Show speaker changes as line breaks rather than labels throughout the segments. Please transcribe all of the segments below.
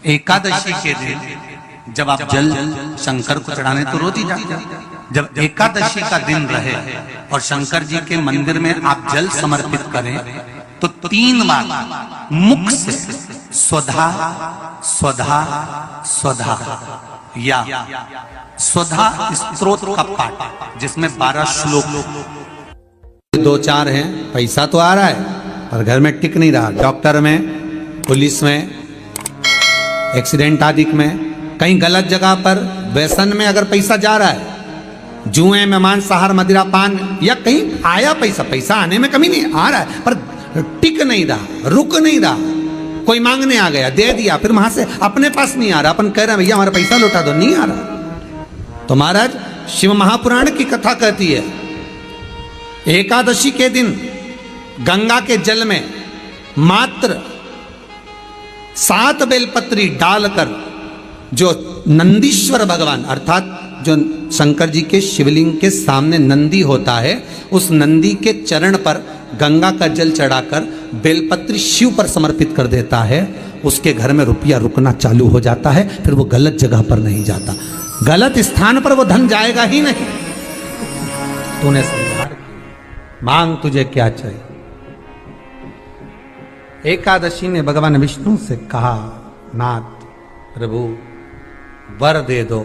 एकादशी के दिन जब आप जल शंकर को चढ़ाने तो रोज ही जाते हैं। जब एकादशी का दिन रहे और शंकर जी के मंदिर में आप जल समर्पित करें तो 3 बार मुख से स्वधा स्वधा स्वधा या स्वधा स्तोत्र का पाठ, जिसमें 12 श्लोक
2-4 हैं। पैसा तो आ रहा है पर घर में टिक नहीं रहा। डॉक्टर में, पुलिस में, एक्सीडेंट आदि में, कहीं गलत जगह पर, व्यसन में अगर पैसा जा रहा है, जुए में, मांसाहार, मदिरा पान, या कहीं आया पैसा आने में कमी नहीं, आ रहा है पर टिक नहीं रहा, रुक नहीं रहा। कोई मांगने आ गया, दे दिया, फिर वहां से अपने पास नहीं आ रहा, अपन कह रहे हैं भैया हमारा पैसा लौटा दो, नहीं आ रहा। तो महाराज शिव महापुराण की कथा कहती है एकादशी के दिन गंगा के जल में मात्र 7 बेलपत्री डालकर जो नंदीश्वर भगवान अर्थात जो शंकर जी के शिवलिंग के सामने नंदी होता है, उस नंदी के चरण पर गंगा का जल चढ़ाकर बेलपत्री शिव पर समर्पित कर देता है, उसके घर में रुपया रुकना चालू हो जाता है। फिर वो गलत जगह पर नहीं जाता, गलत स्थान पर वो धन जाएगा ही नहीं। तूने समझा, मांग तुझे क्या चाहिए। एकादशी ने भगवान विष्णु से कहा, नाथ प्रभु वर दे दो,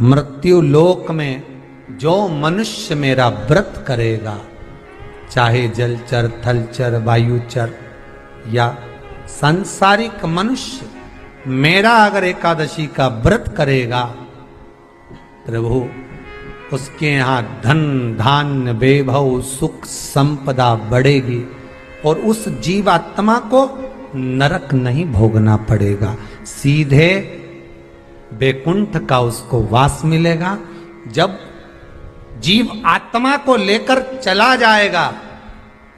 मृत्यु लोक में जो मनुष्य मेरा व्रत करेगा, चाहे जलचर, थलचर, वायुचर या सांसारिक मनुष्य, मेरा अगर एकादशी का व्रत करेगा, प्रभु उसके यहाँ धन धान्य वैभव सुख संपदा बढ़ेगी और उस जीवात्मा को नरक नहीं भोगना पड़ेगा, सीधे वैकुंठ का उसको वास मिलेगा। जब जीव आत्मा को लेकर चला जाएगा,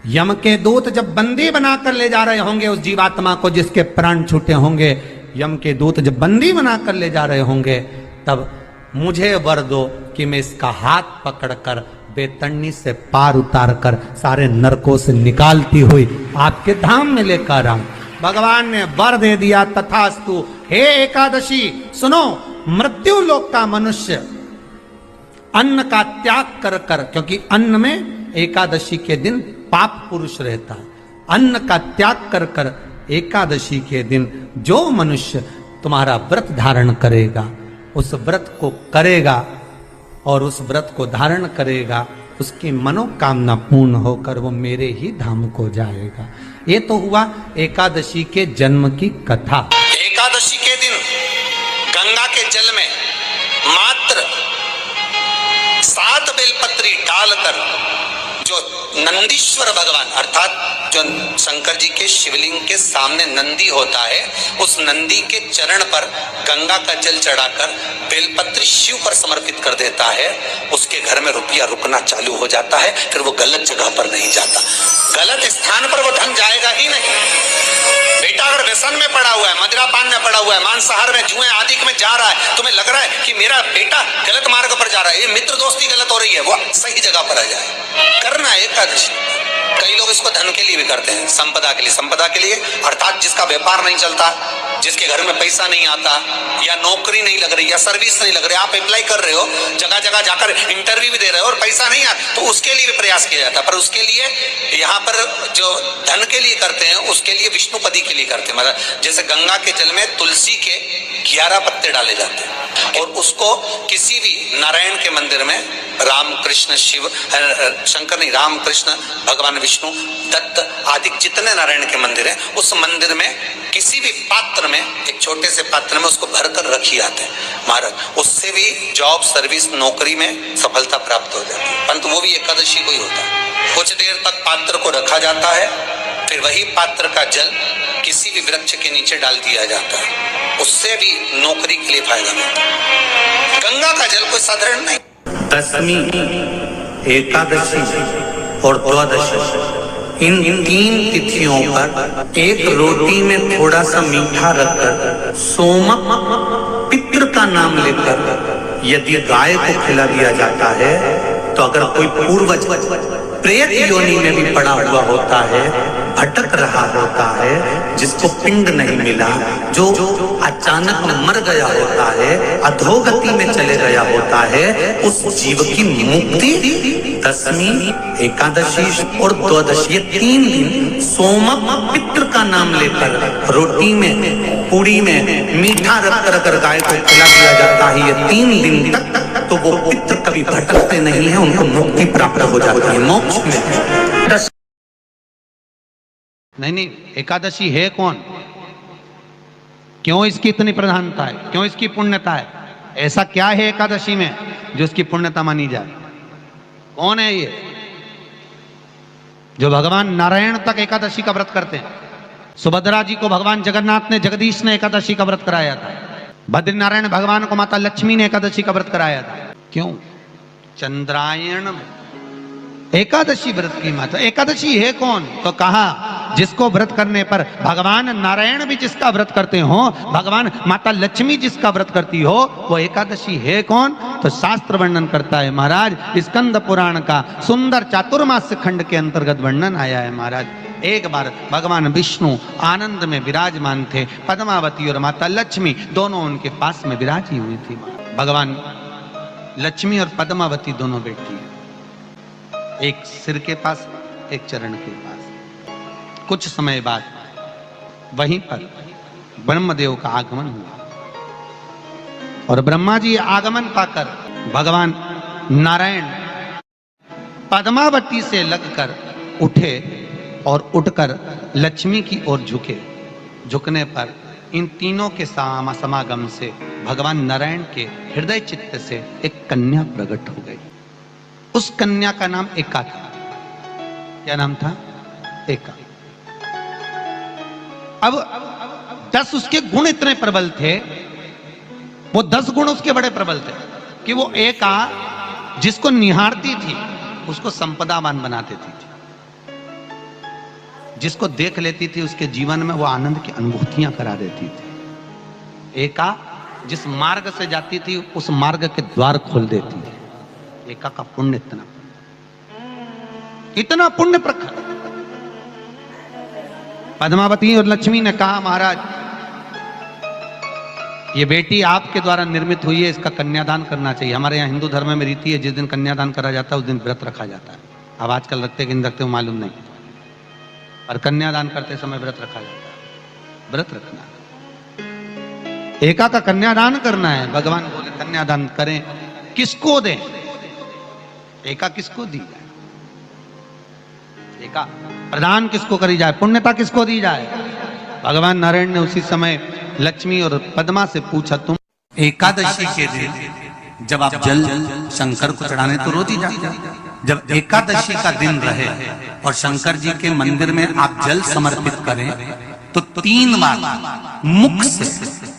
यम के दूत जब बंदी बनाकर ले जा रहे होंगे उस जीवात्मा को, जिसके प्राण छूटे होंगे, यम के दूत जब बंदी बनाकर ले जा रहे होंगे, तब मुझे वर दो कि मैं इसका हाथ पकड़कर बेतन्नी से पार उतार कर सारे नरकों से निकालती हुई आपके धाम में लेकर आऊं। भगवान ने वर दे दिया, तथास्तु। हे एकादशी सुनो, मृत्यु लोक का मनुष्य अन्न का त्याग कर कर, क्योंकि अन्न में एकादशी के दिन पाप पुरुष रहता है, अन्न का त्याग कर कर एकादशी के दिन जो मनुष्य तुम्हारा व्रत धारण करेगा, उस व्रत को करेगा और उस व्रत को धारण करेगा, उसकी मनोकामना पूर्ण होकर वो मेरे ही धाम को जाएगा। ये तो हुआ एकादशी के जन्म की कथा। एकादशी के दिन गंगा के जल में मात्र 7 बेलपत्री डालकर जो नंदीश्वर भगवान अर्थात जो शंकर जी के शिवलिंग के सामने नंदी होता है, उस नंदी के चरण पर गंगा का जल चढ़ाकर बेलपत्री शिव पर समर्पित कर देता है, उसके घर में रुपया रुकना चालू हो जाता है। फिर वो गलत जगह पर नहीं जाता, गलत स्थान पर वो धन जाएगा ही नहीं। बेटा अगर व्यसन में पड़ा हुआ है, मदिरा पान में पड़ा हुआ है, मांसाहार में, जुए आदि में जा रहा है, तुम्हें लग रहा है कि मेरा बेटा गलत मार्ग पर जा रहा है, ये मित्र दोस्ती गलत हो रही है, वो सही जगह पर आ जाए। करना है एकादशी। कई लोग इसको धन के लिए भी करते हैं, संपदा के लिए। संपदा के लिए अर्थात जिसका व्यापार नहीं चलता, जिसके घर में पैसा नहीं आता, या नौकरी नहीं लग रही, या सर्विस नहीं लग रही, आप अप्लाई कर रहे हो, जगह जगह जाकर इंटरव्यू भी दे रहे हो और पैसा नहीं आता, तो उसके लिए भी प्रयास किया जाता है। पर उसके लिए यहाँ पर जो धन के लिए करते हैं, उसके लिए विष्णुपदी के लिए करते हैं। मतलब जैसे गंगा के जल में तुलसी के 11 पत्ते डाले जाते हैं और उसको किसी भी नारायण के मंदिर में राम कृष्ण शिव शंकर नहीं, राम कृष्ण भगवान विष्णु दत्त आदि जितने नारायण के मंदिर हैं, उस मंदिर में किसी भी पात्र में, एक छोटे से पात्र में उसको भरकर रखी जाते हैं महाराज। उससे भी जॉब, सर्विस, नौकरी में सफलता प्राप्त हो जाती है। परंतु वो भी एकादशी को ही होता है। कुछ देर तक पात्र को रखा जाता है, फिर वही पात्र का जल किसी भी वृक्ष के नीचे डाल दिया जाता है, उससे भी नौकरी के लिए फायदा मिलता है। गंगा का जल कोई साधारण नहीं।
दशमी, एकादशी और द्वादशी, इन 3 तिथियों पर एक रोटी में थोड़ा सा मीठा रखकर सोमक पितृ का नाम लेकर यदि गाय को खिला दिया जाता है, तो अगर कोई पूर्वज प्रेत योनि में भी पड़ा हुआ होता है, भटक रहा होता है, जिसको पिंड नहीं मिला, जो अचानक मर गया होता है, अधोगति में चले गया होता है, उस जीव की मुक्ति दशमी, एकादशी और द्वादशी, ये 3 दिन सोमक पितृ का नाम लेकर रोटी में, पूड़ी में मीठा रख कर गाय को खिला दिया जाता है। ये 3 दिन तक तो वो पितृ कभी भटकते नहीं है, उनको मुक्ति प्राप्त हो जाती है, मोक्ष में।
नहीं, एकादशी है कौन? क्यों इसकी इतनी प्रधानता है? क्यों इसकी पुण्यता है? ऐसा क्या है एकादशी में जो इसकी पुण्यता मानी जाए? कौन है ये जो भगवान नारायण तक एकादशी का व्रत करते हैं? सुभद्रा जी को भगवान जगन्नाथ ने, जगदीश ने एकादशी का व्रत कराया था। बद्रीनारायण भगवान को माता लक्ष्मी ने एकादशी का व्रत कराया था। क्यों? चंद्रायण में एकादशी व्रत की माता। एकादशी है कौन? तो कहा जिसको व्रत करने पर भगवान नारायण भी जिसका व्रत करते हो, भगवान माता लक्ष्मी जिसका व्रत करती हो, वो एकादशी है कौन? तो शास्त्र वर्णन करता है महाराज, स्कंद पुराण का सुंदर चातुर्मास्य खंड के अंतर्गत वर्णन आया है महाराज। एक बार भगवान विष्णु आनंद में विराजमान थे, पद्मावती और माता लक्ष्मी दोनों उनके पास में विराजी हुई थी। भगवान लक्ष्मी और पद्मावती दोनों बैठी हैं, एक सिर के पास, एक चरण के पास। कुछ समय बाद वहीं पर ब्रह्मदेव का आगमन हुआ और ब्रह्मा जी आगमन पाकर भगवान नारायण पद्मावती से लगकर उठे और उठकर लक्ष्मी की ओर झुके। झुकने पर इन तीनों के समागम से भगवान नारायण के हृदय चित्त से एक कन्या प्रकट हो गई। उस कन्या का नाम एका था। क्या नाम था? एका। अब 10 उसके गुण इतने प्रबल थे, वो 10 गुण उसके बड़े प्रबल थे कि वो एका जिसको निहारती थी उसको संपदावान बना देती थी। जिसको देख लेती थी उसके जीवन में वो आनंद की अनुभूतियां करा देती थी। एका जिस मार्ग से जाती थी उस मार्ग के द्वार खोल देती थी। एका का पुण्य इतना पुण्य प्रखर। पद्मावती और लक्ष्मी ने कहा महाराज ये बेटी आपके द्वारा निर्मित हुई है, इसका कन्यादान करना चाहिए। हमारे यहाँ हिंदू धर्म में रीति है, जिस दिन कन्यादान करा जाता है उस दिन व्रत रखा जाता है। अब आजकल रखते कि नहीं रखते मालूम नहीं, और कन्यादान करते समय व्रत रखा जाता है। व्रत रखना, एका का कन्यादान करना है। भगवान बोले कन्यादान करें, किसको दें? एका किसको दी जाए? एका प्रदान किसको करी जाए? पुण्यता किसको दी जाए? भगवान नारायण ने उसी समय लक्ष्मी और पद्मा से पूछा, तुम
एकादशी के दिन जब आप जल शंकर को चढ़ाने तो रोज ही जाते हैं। जब एकादशी का दिन रहे और शंकर जी के मंदिर में आप जल समर्पित करें तो 3 बार मुख से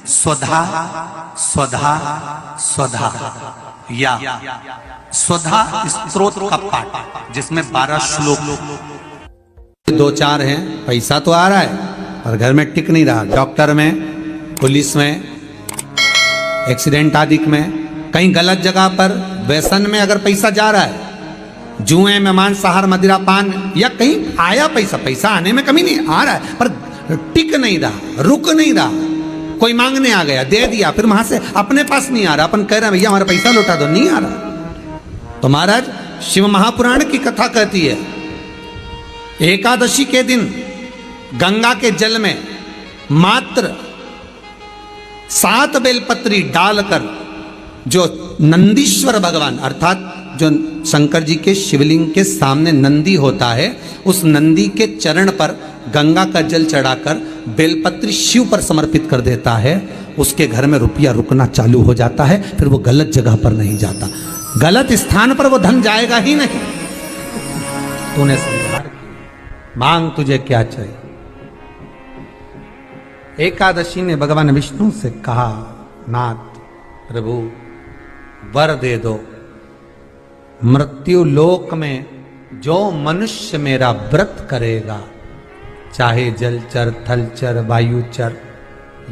स्वधा स्वधा स्वधा या स्वधा स्तोत्र का पाठ, जिसमें 12 श्लोक।
2-4 हैं, पैसा तो आ रहा है और घर में टिक नहीं रहा। डॉक्टर में, पुलिस में, एक्सीडेंट आदि में, कहीं गलत जगह पर व्यसन में अगर पैसा जा रहा है, जुए में, मांसाहार, मदिरा पान, या कहीं आया पैसा, पैसा आने में कमी नहीं, आ रहा है पर टिक नहीं रहा, रुक नहीं रहा। कोई मांगने आ गया, दे दिया, फिर वहां से अपने पास नहीं आ रहा, अपन कह रहे हैं भैया हमारा पैसा लौटा दो, नहीं आ रहा। तो महाराज शिव महापुराण की कथा कहती है एकादशी के दिन गंगा के जल में मात्र 7 बेलपत्री डालकर जो नंदीश्वर भगवान अर्थात जो शंकर जी के शिवलिंग के सामने नंदी होता है, उस नंदी के चरण पर गंगा का जल चढ़ाकर बेलपत्री शिव पर समर्पित कर देता है, उसके घर में रुपया रुकना चालू हो जाता है। फिर वो गलत जगह पर नहीं जाता, गलत स्थान पर वो धन जाएगा ही नहीं। तूने समझा, मांग तुझे क्या चाहिए। एकादशी ने भगवान विष्णु से कहा, नाथ प्रभु वर दे दो, मृत्यु लोक में जो मनुष्य मेरा व्रत करेगा, चाहे जलचर, थलचर, वायुचर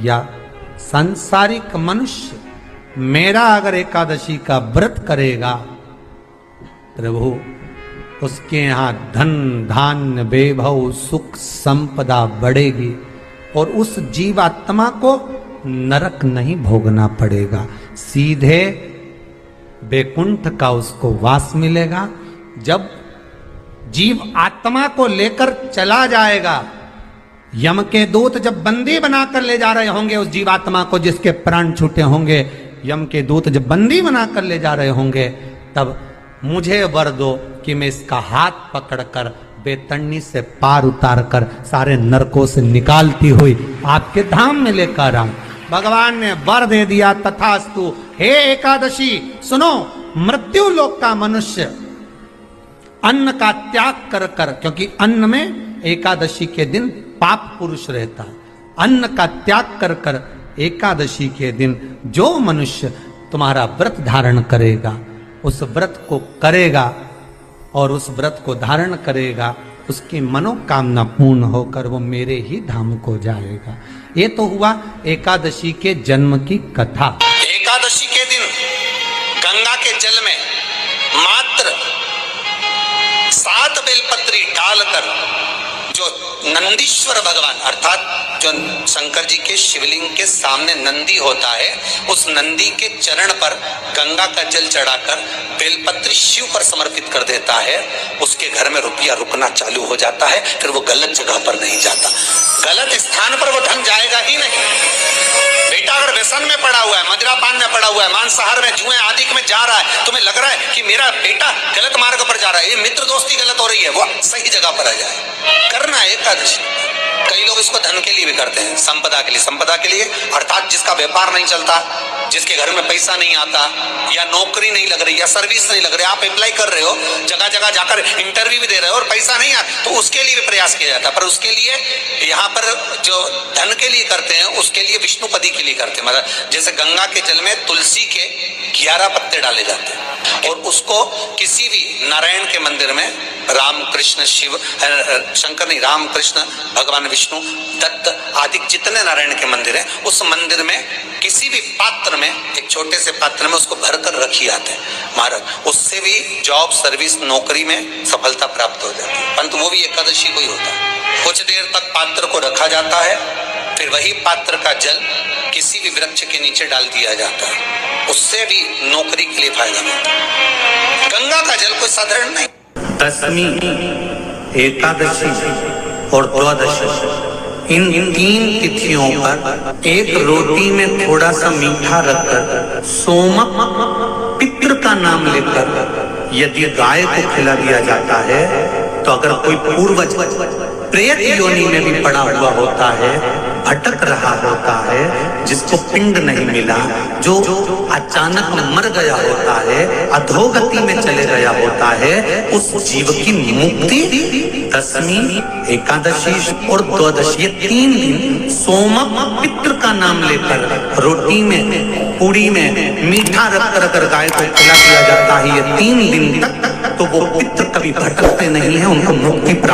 या सांसारिक मनुष्य, मेरा अगर एकादशी का व्रत करेगा प्रभु उसके यहाँ धन धान्य वैभव सुख संपदा बढ़ेगी और उस जीवात्मा को नरक नहीं भोगना पड़ेगा, सीधे वैकुंठ का उसको वास मिलेगा। जब जीव आत्मा को लेकर चला जाएगा, यम के दूत जब बंदी बनाकर ले जा रहे होंगे उस जीवात्मा को, जिसके प्राण छूटे होंगे, यम के दूत जब बंदी बनाकर ले जा रहे होंगे, तब मुझे वर दो कि मैं इसका हाथ पकड़कर बेतन्नी से पार उतार कर सारे नरकों से निकालती हुई आपके धाम में लेकर आऊं। भगवान ने वर दे दिया, तथास्तु। हे एकादशी सुनो, मृत्यु लोक का मनुष्य अन्न का त्याग कर कर, क्योंकि अन्न में एकादशी के दिन पाप पुरुष रहता है, अन्न का त्याग कर कर एकादशी के दिन जो मनुष्य तुम्हारा व्रत धारण करेगा, उस व्रत को करेगा और उस व्रत को धारण करेगा, उसकी मनोकामना पूर्ण होकर वो मेरे ही धाम को जाएगा। ये तो हुआ एकादशी के जन्म की कथा।
एकादशी के दिन गंगा के जल में मात्र 7 बेलपत्री डालकर जो नंदीश्वर भगवान अर्थात जो शंकर जी के शिवलिंग के सामने नंदी होता है, उस नंदी के चरण पर गंगा का जल चढ़ाकर बेलपत्री शिव पर समर्पित कर देता है, उसके घर में रुपया रुकना चालू हो जाता है। फिर वो गलत जगह पर नहीं जाता, गलत स्थान पर वो धन जाएगा ही नहीं। बेटा अगर व्यसन में पड़ा हुआ है, मदिरापान में पड़ा हुआ है, मांसाहार में, जुए आदि में जा रहा है, तुम्हें लग रहा है कि मेरा बेटा गलत मार्ग पर जा रहा है, ये मित्र दोस्ती गलत हो रही है, वो सही जगह पर आ जाए। करना है एकादशी। कई लोग इसको धन के लिए भी करते हैं, संपदा के लिए। संपदा के लिए अर्थात जिसका व्यापार नहीं चलता, जिसके घर में पैसा नहीं आता, या नौकरी नहीं लग रही, या सर्विस नहीं लग रही, आप अप्लाई कर रहे हो, जगह जगह जाकर इंटरव्यू भी दे रहे हो और पैसा नहीं आता, तो उसके लिए भी प्रयास किया जाता है। पर उसके लिए यहाँ पर जो धन के लिए करते हैं, उसके लिए विष्णुपदी के लिए करते हैं। मतलब जैसे गंगा के जल में तुलसी के 11 पत्ते डाले जाते हैं और उसको किसी भी नारायण के मंदिर में, राम कृष्ण शिव शंकर नहीं, राम कृष्ण भगवान विष्णु दत्त आदि जितने नारायण के मंदिर हैं, उस मंदिर में किसी भी पात्र में, एक छोटे से पात्र में उसको भरकर रखी जाते हैं महाराज। उससे भी जॉब सर्विस नौकरी में सफलता प्राप्त हो जाती है। परंतु वो भी एकादशी को ही होता है। कुछ देर तक पात्र को रखा जाता है, फिर वही पात्र का जल किसी भी वृक्ष के नीचे डाल दिया जाता है, उससे भी नौकरी के लिए फायदा मिलता है। गंगा का जल कोई साधारण नहीं।
दशमी, एकादशी और द्वादशी, इन 3 तिथियों पर एक रोटी में थोड़ा सा मीठा रखकर सोमक पितृ का नाम लेकर यदि गाय को खिला दिया जाता है, तो अगर कोई पूर्वज प्रेत योनि में भी पड़ा हुआ होता है, भटक रहा होता है, जिसको पिंड नहीं मिला, जो अचानक मर गया होता है, अधोगति में चले गया होता है, उस जीव की मुक्ति दशमी, एकादशी और द्वादशी, ये 3 दिन सोमक पितृ का नाम लेकर रोटी में, पूड़ी में मीठा रखकर अगर गाय को खिला दिया जाता है ये 3 दिन तक, तो वो पितृ कभी भटकते नहीं है, उनको मुक्ति प्राप्त